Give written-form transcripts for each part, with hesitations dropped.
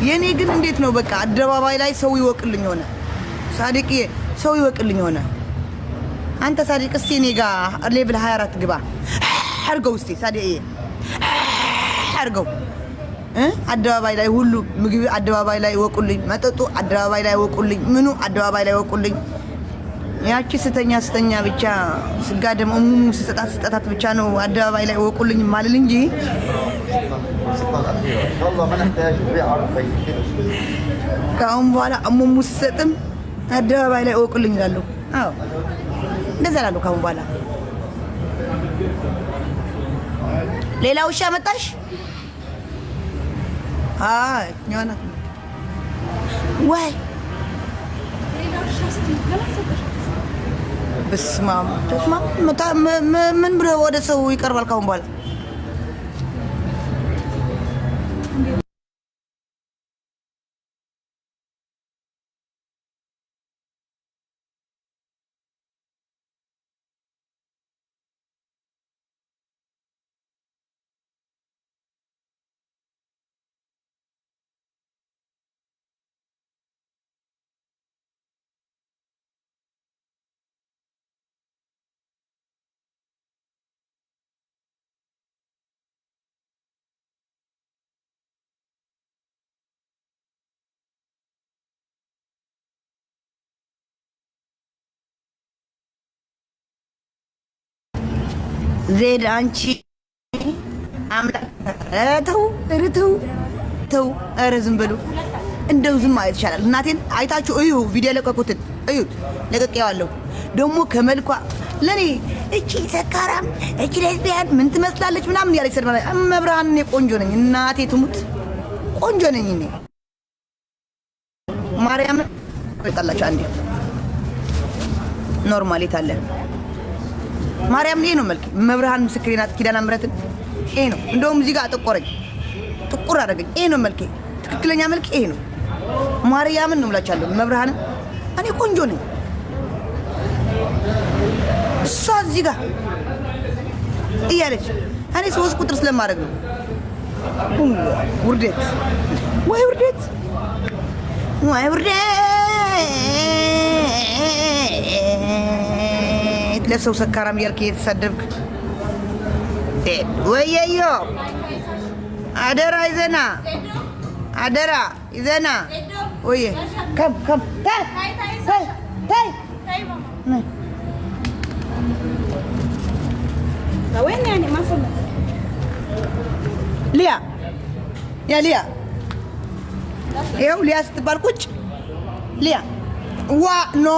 የኔ ግን እንዴት ነው በቃ አደባባይ ላይ ሰው ይወቅልኝ ሆነ። ሳዲቅ ሰው ይወቅልኝ ሆነ። አንተ ሳዲቅ እስቲ እኔ ጋር ሌቭል 24 ግባ አርገው እስቲ ሳዲቅ አርገው አደባባይ ላይ ሁሉ ምግብ አደባባይ ላይ ይወቁልኝ፣ መጠጡ አደባባይ ላይ ይወቁልኝ፣ ምኑ አደባባይ ላይ ይወቁልኝ። ያቺ ስተኛ ብቻ ስጋ ደም ስጠታት ብቻ ነው አደባባይ ላይ ይወቁልኝ ማለት እንጂ ከአሁን በኋላ እሙሙ ስሰጥም አደባባይ ላይ ይወቁልኝ እላለሁ። አዎ እንደዛ እላለሁ ከአሁን በኋላ። ሌላ ውሻ መጣሽ? አይ ኛና ወይ በስማም ምን ብሎ ወደ ሰው ይቀርባል ካሁን በኋላ? ዜድ አንቺ አምላክ ተው፣ ኧረ ዝም በሉ። እንደው ዝም ማለት ይቻላል። እናቴን አይታችሁ እዩ፣ ቪዲዮ ለቀቁትን እዩት፣ ለቀቄዋለሁ። ደግሞ ከመልኳ ለኔ እቺ ሰካራም እቺ ሌዝቢያን ምን ትመስላለች ምናምን ያለች ሰድማ መብርሃን፣ እኔ ቆንጆ ነኝ፣ እናቴ ትሙት ቆንጆ ነኝ እኔ ማርያም። ቆይጣላችሁ አንዴ ኖርማሊት አለ ማርያም። ይሄ ነው መልክ መብርሃን ምስክሬ ናት። ኪዳነ ምሕረትን ይሄ ነው። እንደውም እዚህ ጋር አጠቆረኝ፣ ጥቁር አደረገኝ። ይሄ ነው መልኬ፣ ትክክለኛ መልክ ይሄ ነው። ማርያምን ነው የምላችኋለሁ። መብርሃን እኔ ቆንጆ ነኝ። እሷ እዚህ ጋር እያለች እኔ 3 ቁጥር ስለማድረግ ነው። ውርደት ወይ ውርደት ወይ ውርደት ለሰው ሰካራም እያልክ እየተሳደብክ ወየዮ አደራ ይዘና አደራ ይዘና ወየ ከም ታይ وين يعني ما فهمت ሊያ ያ ሊያ ይኸው ሊያ ስትባል ቁጭ ሊያ ዋ ኖ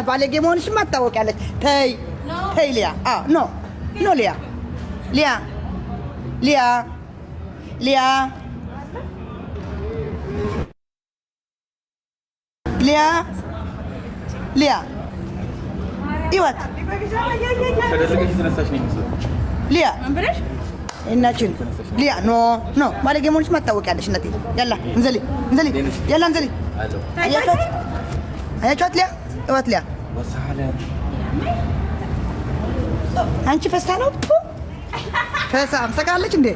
ባለጌ መሆንሽማ ታወቂያለሽ። ተይ ሊያ ኖ ሊያ ይወት ሊያ እናችን ሊያ ኖ ባለጌ መሆንሽማ ታወቂያለሽ። እናቴ ያላ እንዘሊ ያላ እንዘሊ አያችኋት ሊያ እዋት ሊያ አንቺ ፈሳ ነው ፈሳ አምሰካለች እንዴ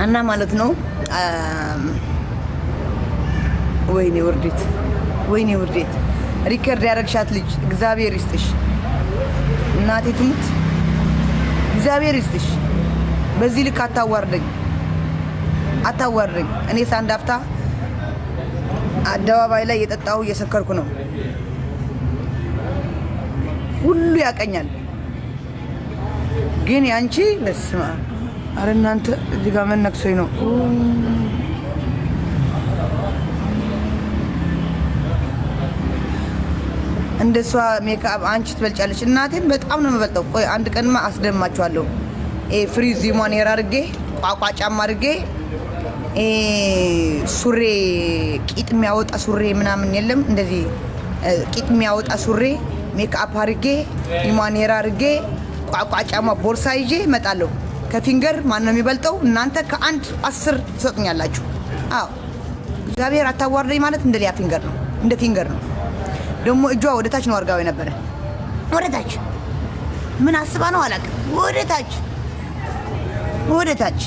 እና ማለት ነው። ወይኔ ውርዴት ሪከርድ ያረግሻት ልጅ እግዚአብሔር ይስጥሽ፣ እናቴ ትሙት እግዚአብሔር ይስጥሽ። በዚህ ልክ አታዋርደኝ። እኔ ሳንዳፍታ አደባባይ ላይ የጠጣሁ እየሰከርኩ ነው። ሁሉ ያቀኛል። ግን ያንቺ በስማ አረ እናንተ እዚህ ጋር መነክሶኝ ነው። እንደሷ ሜካፕ አንቺ ትበልጫለች። እናቴን በጣም ነው የምበልጠው። ቆይ አንድ ቀንማ አስደማችኋለሁ። ፍሪዝ ዚሞን ሄር አድርጌ ቋቋጫም አድርጌ ሱሬ ቂጥ የሚያወጣ ሱሬ ምናምን የለም እንደዚህ ቂጥ የሚያወጣ ሱሬ ሜካፕ አድርጌ ኢማኔራ አድርጌ ቋቋጫማ ቦርሳ ይዤ እመጣለሁ። ከፊንገር ማን ነው የሚበልጠው? እናንተ ከአንድ 10 ትሰጡኛላችሁ። አዎ እግዚአብሔር አታዋርደኝ ማለት እንደ ሊያ ፊንገር ነው፣ እንደ ፊንገር ነው። ደግሞ እጇ ወደ ታች ነው አርጋው የነበረ ወደ ታች። ምን አስባ ነው አላውቅም። ወደ ታች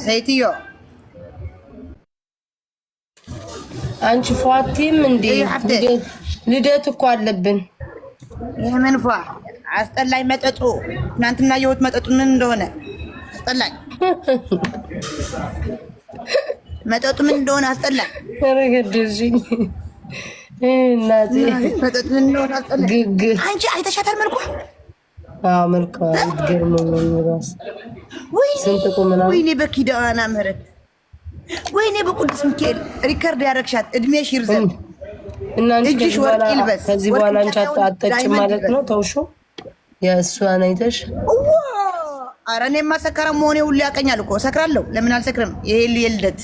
ሴትዮ አንቺ ፏቲም እንዴ ልደት እኮ አለብን። የምን ፏ አስጠላኝ። መጠጡ ትናንትና የወት መጠጡ ምን እንደሆነ አስጠላኝ። መጠጡ ምን እንደሆነ አስጠላኝ። ረገድልኝ እናቴ መጠጡ ምን እንደሆነ አስጠላኝ። አንቺ አይተሻታል መልኳ? አዎ መልኳ ይገርመኛል። ራስ ወይኔ በኪዳነ ምህረት ወይኔ በቅዱስ ሚካኤል ሪከርድ ያደረግሻት እድሜሽ ይርዘም እና እጅሽ ወርቅ ይልበስ። ከዚህ በኋላ አንቺ አትጠጪም ማለት ነው? ተውሹ የእሷን አይተሽ። ኧረ እኔማ ሰከራም መሆኔ ሁሉ ያቀኛል እኮ እሰክራለሁ። ለምን አልሰክርም? ይሄ የልደት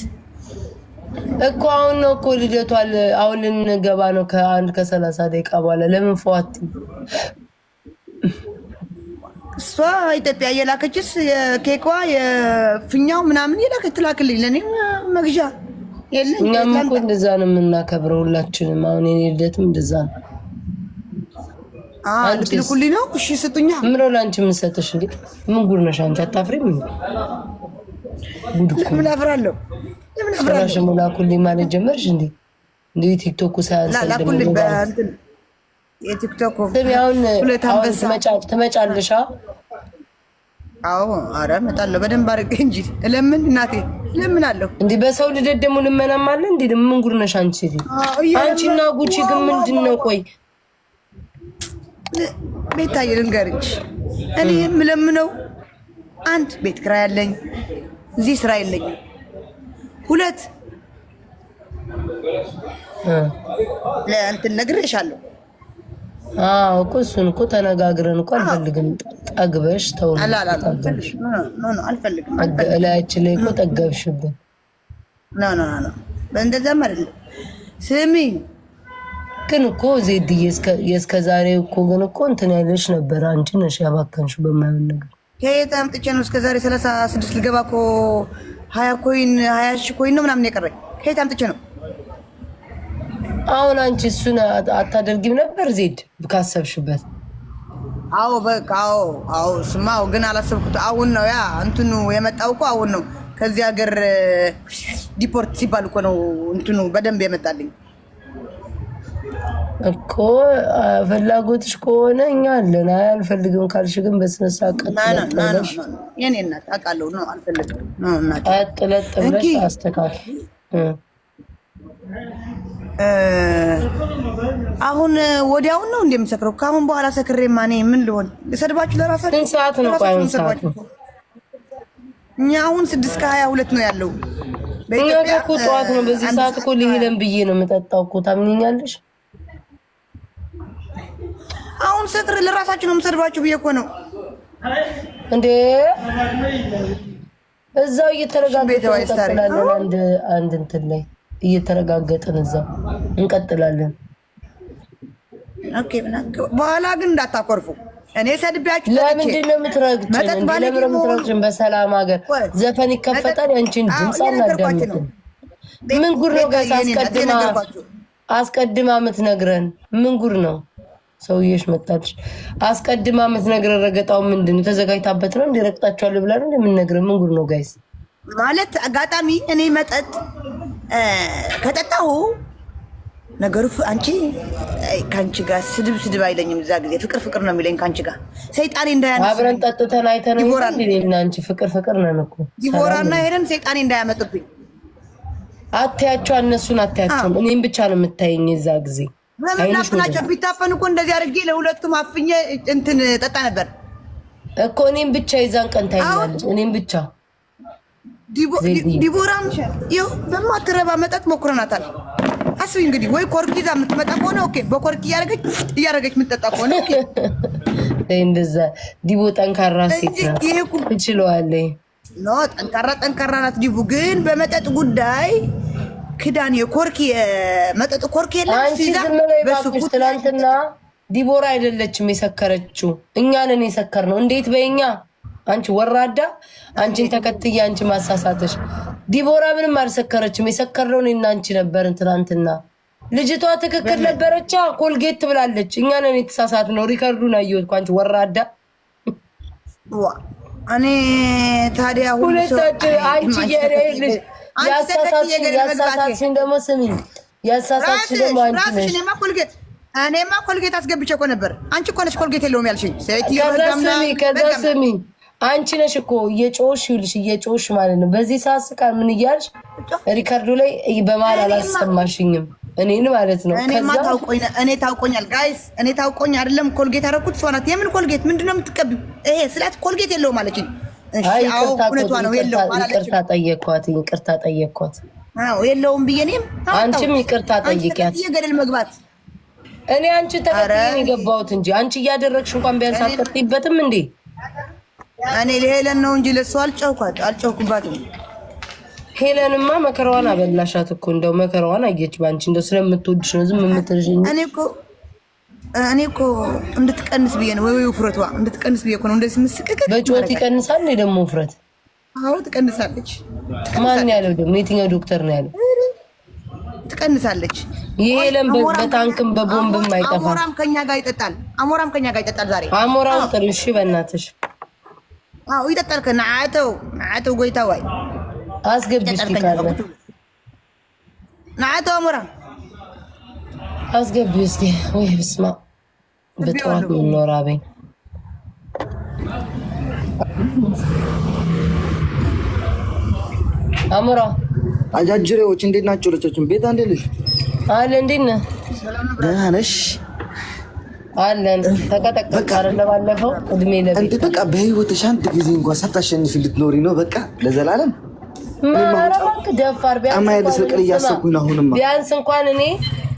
እኮ አሁን ነው እኮ ልደቷል። አሁን ልንገባ ነው ከ30 ደቂቃ በኋላ። ለምን ፈዋት እሷ ኢትዮጵያ የላከችስ የኬኳ የፍኛው ምናምን የላከች ትላክልኝ ለኔ መግዣ የለኝ። እኛም እኮ እንደዛ ነው የምናከብረው ሁላችንም። አሁን የኔ ልደትም እንደዛ ነው። ልትልኩልኝ ነው? እሺ ስጡኛ። ምነው ለአንቺ የምንሰጥሽ እንዴ? ምን ጉድ ነሽ አንቺ? አታፍሪም እንዴ? ለምን አፍራለሁ? ለምን አፍራለሁ? ላኩልኝ ማለት ጀመርሽ እንዴ? እንዴ ቲክቶክ ሳያንስ ላኩልኝ በእንትን የቲክቶክ አሁን ትመጫለሽ? አዎ ኧረ እመጣለሁ በደንብ አድርጌ እንጂ ለምን እናቴ ለምን አለሁ እንዴ? በሰው ልደት ደግሞ ልመናም አለ እንዴ? ምን ጉድ ነሽ አንቺ? አንቺና ጉቺ ግን ምንድን ነው? ቆይ ቤታዬ ልንገርሽ፣ እኔ የምለምነው አንድ ቤት ኪራይ አለኝ፣ እዚህ ስራ የለኝም። ሁለት ለእንትን ነግሬሻለሁ። አዎ እኮ እሱን እኮ ተነጋግረን እኮ አልፈልግም። ጠግበሽ ተው አልፈልግም። እላያችን ላይ እኮ ጠገብሽብን። ኖ በእንደዛም አይደለም። ስሚ ግን እኮ ዜድዬ እስከ ዛሬ እኮ ግን እኮ እንትን ያለሽ ነበር። አንቺ ነሽ ያባከንሽው በማይሆን ነገር። ከየት አምጥቼ ነው እስከ ዛሬ 36 ልገባ እኮ 20 ሺህ ኮይን ነው ምናምን የቀረኝ። ከየት አምጥቼ ነው? አሁን አንቺ እሱን አታደርጊም ነበር ዜድ ካሰብሽበት? አዎ በቃ አዎ ስማው ግን አላሰብኩት። አሁን ነው ያ እንትኑ የመጣው እኮ አሁን ነው። ከዚህ ሀገር ዲፖርት ሲባል እኮ ነው እንትኑ በደንብ የመጣልኝ እኮ። ፍላጎትሽ ከሆነ እኛ አለን። አልፈልግም ካልሽ ግን በስነሳ ቀጥለሽ የኔ እናት አውቃለሁ ነው አልፈልግም ነው እናት ቀጥለሽ ብለሽ አስተካክል። አሁን ወዲያውን ነው እንደምሰክረው። ከአሁን በኋላ ሰክሬ ማኔ ምን ልሆን? ልሰድባችሁ ለራሳችሁ ሰዓት ነው ቋይን ሰዓት ነው። እኛ አሁን 6:22 ነው ያለው በኢትዮጵያ እኮ ጠዋት ነው። በዚህ ሰዓት እኮ ሊሄለን ብዬ ነው የምጠጣው እኮ ታምኚኛለሽ? አሁን ሰክሬ ለራሳችሁ ነው የምሰድባችሁ ብዬ እኮ ነው እንዴ። እዛው እየተረጋገጥን አንድ እንትን ላይ እየተረጋገጥን እዛው እንቀጥላለን። ኦኬ በኋላ ግን እንዳታኮርፉ። እኔ ሰድቢያችሁ ለምንድን ነው የምትረግጭን? ለምን ነው የምትረግጭን? በሰላም ሀገር ዘፈን ይከፈታል። ያንቺን ድምፅ አናዳምጥም። ምን ጉድ ነው ጋር አስቀድማ የምትነግረን? ምን ጉድ ነው? ሰውዬሽ መጣች አስቀድማ የምትነግረን። ረገጣው ምንድን ነው? ተዘጋጅታበት ነው እንዲረግጣቸዋል ብላ ነው የምንነግረን? ምን ጉድ ነው ጋይስ? ማለት አጋጣሚ እኔ መጠጥ ከጠጣሁ ነገሩ አንቺ ከአንቺ ጋር ስድብ አይለኝም። እዛ ጊዜ ፍቅር ነው የሚለኝ ከአንቺ ጋር ሰይጣኔ እንዳያነሱ። አብረን ጠጥተን አይተን እና አንቺ ፍቅር ነን እኮ ዲቦራና ሄደን ሰይጣኔ እንዳያመጡብኝ። አትያቸው፣ እነሱን አትያቸው። እኔም ብቻ ነው የምታየኝ እዛ ጊዜ። ናቸው ቢታፈን እኮ እንደዚህ አድርጌ ለሁለቱም አፍኜ እንትን ጠጣ ነበር እኮ። እኔም ብቻ የዛን ቀን ታይኛለች። እኔም ብቻ ዲቦራም ይኸው በማትረባ መጠጥ ሞክረናታል። አስቢ እንግዲህ ወይ ኮርኪ ይዛ የምትመጣ ከሆነ ኦኬ፣ በኮርኪ እያደረገች የምትጠጣ ከሆነ ኦኬ። እንደዛ ዲቦ ጠንካራ ሴት ናት፣ ትችለዋለች። ኖ ጠንካራ ናት ዲቦ። ግን በመጠጥ ጉዳይ ክዳን የኮርኪ መጠጥ ኮርኪ የለም። አንቺ ዝም በይ እባክሽ። ትናንትና ዲቦራ አይደለችም የሰከረችው፣ እኛ ነን የሰከርነው። እንዴት በእኛ አንቺ ወራዳ፣ አንቺን ተከትዬ አንቺ ማሳሳተሽ። ዲቦራ ምንም አልሰከረችም። የሰከረው እኔና አንቺ ነበርን ትናንትና። ልጅቷ ትክክል ነበረቻ። ኮልጌት ብላለች። እኛ ነን የተሳሳትነው። ሪከርዱን አየሁት እኮ። አንቺ ወራዳ እኔ ታዲያ ሁለታችን አንቺ የሬልሽ ያሳሳትሽን ደግሞ ስሚኝ፣ ያሳሳትሽን ደግሞ አንቺ ነሽ። እኔማ ኮልጌት አስገብቼ እኮ ነበር። አንቺ እኮ ነሽ ኮልጌት የለውም ያልሽኝ። ከዛ ስሚኝ፣ አንቺ ነሽ እኮ እየጮሽ ይልሽ እየጮሽ ማለት ነው። በዚህ ሰዓት ስቃል ምን እያልሽ ሪካርዶ ላይ በመሀል አላሰማሽኝም እኔን ማለት ነው። እኔ ታውቆኛል ጋይስ፣ እኔ ታውቆኝ አይደለም ኮልጌት ያደረኩት እሷ ናት። የምን ኮልጌት ምንድን ነው የምትቀቢው? ይሄ ስላት ኮልጌት የለውም አለችኝ። ይቅርታ ጠየኳት። የለውም ብዬ እኔም አንቺም ይቅርታ ጠይቂያት። ገደል መግባት እኔ አንቺ ተከትዬ የገባሁት እንጂ አንቺ እያደረግሽ እንኳን ቢያንስ አትቀጥይበትም እንዴ? እኔ ለሄለን ነው እንጂ ለእሷ አልጨውኩባትም። ሄለንማ መከራዋን አበላሻት እኮ እንደው መከራዋን አየች ባንቺ። እንደው ስለምትወድሽ ነው ዝም የምትልሽ። እኔ እኮ እንድትቀንስ ብዬ ነው ወይ ውፍረቷ እንድትቀንስ ብዬ እኮ ነው እንደዚህ ምስቅቅ። በጭወት ይቀንሳል ነው ደግሞ ውፍረት? አዎ ትቀንሳለች። ማን ያለው ደግሞ? የትኛው ዶክተር ነው ያለው? ትቀንሳለች። የሄለን በታንክም በቦምብም አይጠፋም። አሞራም ከኛ ጋር ይጠጣል። ዛሬ አሞራው ጥሩ። እሺ በእናትሽ አዎ ይጠጣል። ከናዓተው ጎይታ ወይ አስገብሽ ይካለ ናዓተው አሞራ አስገቢ እስኪ። ወይ ብስማ በጠዋት ኖራበኝ አሞራ አጃጅሬዎች እንዴት ናቸው? ልጆችን ቤት አንዴ ልጅ አለ እንዴት ነህ? ደህና ነሽ? አለን ተቀጠቀጠ አይደለ? ባለፈው እድሜ ለቤት እንዴ በቃ በህይወትሽ አንድ ጊዜ እንኳን ሳታሸንፊ ልትኖሪ ነው በቃ ለዘላለም? ማራባክ ደፋር ቢያንስ እንኳን እኔ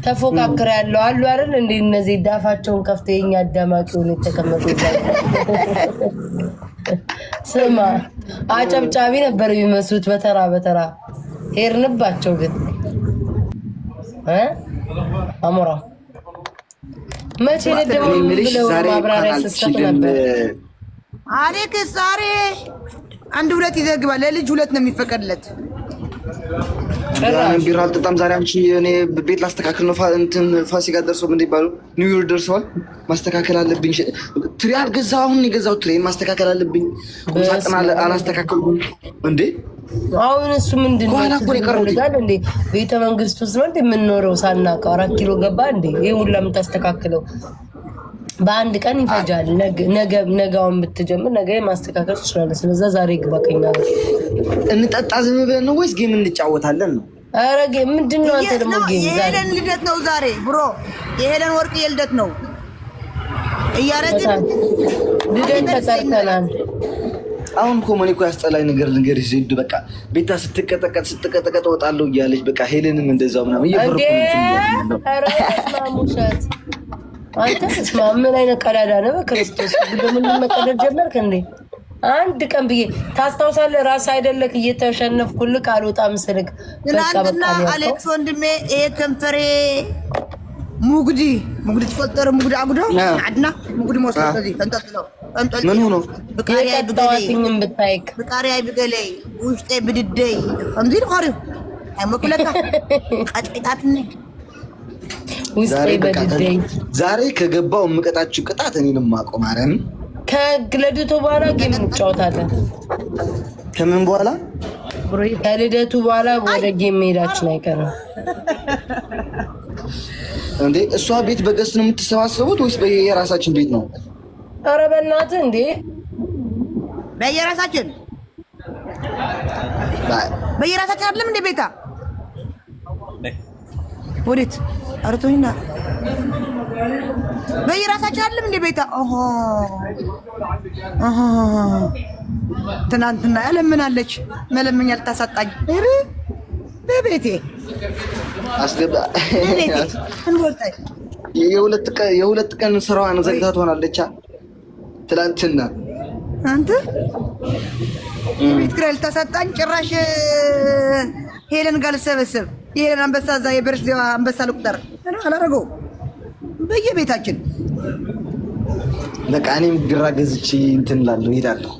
ተፎካክረ ያለው አሉ አይደል እንዴ? እነዚህ ዳፋቸውን ከፍተው የኛ አዳማቂውን የተቀመጡ ስማ አጨብጫቢ ነበር የሚመስሉት። በተራ ሄርንባቸው ግን አሞራ መቼ ለደሞ ብለው ማብራሪያ ሰጥተው ነበር። አሬክስ ዛሬ አንድ ሁለት ይዘግባል። ለልጅ ሁለት ነው የሚፈቀድለት። ራን ቢራ አልጠጣም ዛሬ። አንቺ እኔ ቤት ላስተካክል ነው። እንትን ፋሲካ ደርሶ ምን ይባሉ ኒው ይር ደርሷል። ማስተካከል አለብኝ። ትሪ አልገዛው አሁን የገዛው ትሪ ማስተካከል አለብኝ። ቁምሳጥን አላስተካከልኩም እንዴ። አሁን እሱ ምንድን ነው ይፈልጋል እንዴ? ቤተ መንግስት ውስጥ ነው እንዴ የምንኖረው? ሳናውቀው 4 ኪሎ ገባ እንዴ? ይሄ ሁሉ የምታስተካክለው በአንድ ቀን ይፈጃል። ነገውን ብትጀምር ነገ ማስተካከል ትችላለህ። ስለዛ ዛሬ ግባ ከኛ ጋር እንጠጣ ዝም ብለን ነው ወይስ ጌም እንጫወታለን ነው? ኧረ ጌም ምንድን ነው? አንተ ደግሞ ጌም ዛሬ የሄለን ልደት ነው ዛሬ ብሮ። የሄለን ወርቅ የልደት ነው እያረግን ልደት ተጠርተናል። አሁን እኮ ምን እኮ ያስጠላኝ ነገር ልንገርሽ ዜድ በቃ ቤታ ስትቀጠቀጥ ወጣለሁ እያለች በቃ ሄለንም እንደዛው ምናምን እየፈረኩ ነው። ኧረ ማሙሻት አንተ ስማ ምን አይነት ቀዳዳ ነው? በክርስቶስ ምን መቀደድ ጀመርክ እንዴ? አንድ ቀን ብዬ ታስታውሳለህ? ራስ አይደለክ እየተሸነፍኩልክ አልወጣም ስልክ ትናንትና አሌክስ ወንድሜ ይሄ ከንፈሬ ሙግዲ ተፈጠረ። ሙግዲ አጉዶ አድና ሙግዲ ሞስቶ እዚህ ተንጠልጥለው ምን ሆኖ በቃሪያኝ ብታይክ በቃሪያይ ብገለይ ውስጤ ብድደይ እንዲህ ሆሪው አይመኩለካ ቀጥቂታትኒ ዛሬ ከገባው የምቀጣችሁ ቅጣት እኔንም ማቆም አረም ከልደቱ በኋላ ጌም እንጫወታለን። ከምን በኋላ? ከልደቱ በኋላ ወደ ጌም መሄዳችን አይቀርም እንዴ? እሷ ቤት በገስት ነው የምትሰባሰቡት ወይስ በየራሳችን ቤት ነው? ኧረ በእናትህ እንዴ በየራሳችን አይደለም እንዴ? ቤታ ወዴት አርቶኝና በየራሳችን አይደለም እንዴ? ቤታ ትናንትና ያለምናለች መለመኛ ልታሳጣኝ በቤቴ አስገባ። የሁለት ቀን ስራዋን ዘግታ ትሆናለች። ትላንትና አንተ ቤት ኪራይ ልታሳጣኝ ጭራሽ ሄለን ጋር ልሰበሰብ የሄለን አንበሳ እዛ የበርዝዴዋ አንበሳ ልቁጠር አላረገው በየቤታችን በቃ እኔም ግራ ገዝቼ እንትን እላለሁ እሄዳለሁ።